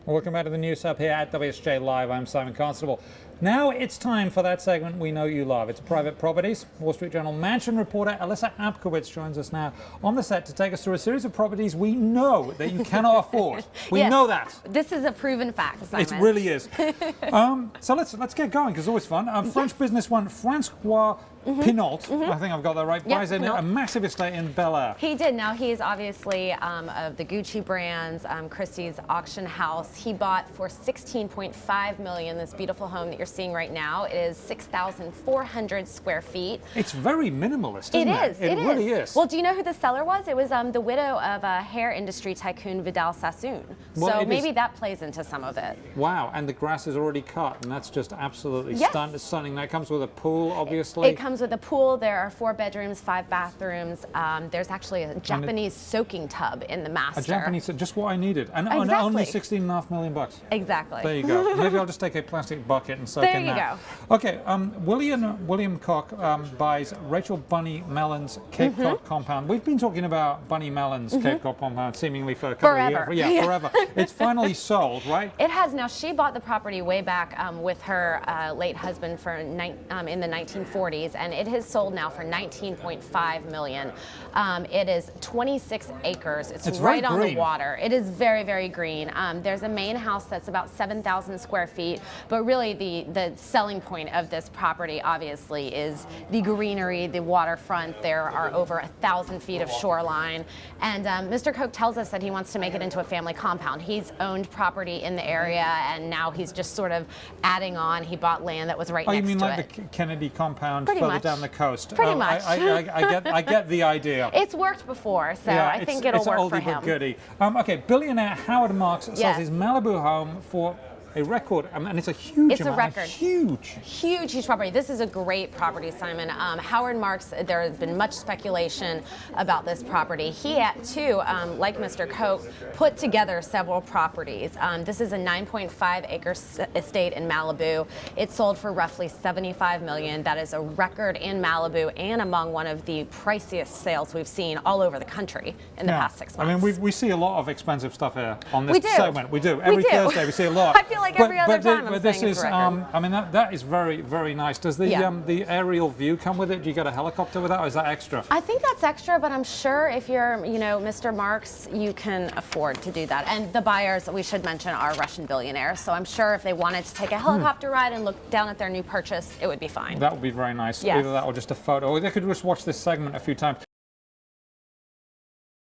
Welcome back to the News Hub here at WSJ Live. I'm Simon Constable. Now it's time for that segment we know you love. It's Private Properties. Wall Street Journal mansion reporter Alyssa Abkowitz joins us now on the set to take us through a series of properties we know that you cannot afford. We know that. This is a proven fact, Simon. It really is. So let's get going because it's always fun. French business one, Francois Pinault, I think I've got that right, buys in a massive estate in Bel Air. He did. Now he's obviously of the Gucci brands, Christie's auction house. He bought for $16.5 million this beautiful home that you're seeing right now. It is 6,400 square feet. It's very minimalist, isn't it? It really is. Well, do you know who the seller was? It was the widow of a hair industry tycoon, Vidal Sassoon. Well, so maybe that plays into some of it. Wow, and the grass is already cut, and that's just absolutely stunning. That comes with a pool, obviously. It comes with a pool. There are 4 bedrooms, 5 bathrooms. There's actually a Japanese soaking tub in the master. A Japanese, just what I needed. And exactly. only $16.5 million. Exactly. There you go. Maybe I'll just take a plastic bucket and soak in that. There you go. Okay, William Koch buys Rachel Bunny Mellon's Cape Cod compound. We've been talking about Bunny Mellon's Cape Cod compound seemingly for a couple of years. Yeah, forever. It's finally sold, right? It has. Now, she bought the property way back with her late husband in the 1940s, and it has sold now for $19.5 million. It is 26 acres. It's right on the water. It is very, very green. There's a main house that's about 7,000 square feet, but really the selling point of this property obviously is the greenery, the waterfront. There are over 1,000 feet of shoreline, and Mr. Koch tells us that he wants to make it into a family compound. He's owned property in the area, and now he's just sort of adding on. He bought land that was right next to it. Oh, you mean like the Kennedy compound Pretty further much. down the coast? Pretty much. I get the idea. It's worked before, so I think it'll work for him. It's oldie but goodie. Okay, billionaire Howard Marks sells his Malibu home for a record, and it's a huge It's amount. a record. Huge property. This is a great property, Simon. Howard Marks, there has been much speculation about this property. He, too, like Mr. Koch, put together several properties. This is a 9.5-acre estate in Malibu. It sold for roughly $75 million. That is a record in Malibu and among one of the priciest sales we've seen all over the country in the past 6 months. I mean, we see a lot of expensive stuff here on this segment. We do. Every Thursday we see a lot. I feel like every other time I'm this saying is, it's a record. I mean, that is very, very nice. Does the aerial view come with it? Do you get a helicopter with that, or is that extra? I think that's extra, but I'm sure if you're, Mr. Marks, you can afford to do that. And the buyers, we should mention, are Russian billionaires. So I'm sure if they wanted to take a helicopter ride and look down at their new purchase, it would be fine. That would be very nice. Yes. Either that or just a photo. Or they could just watch this segment a few times.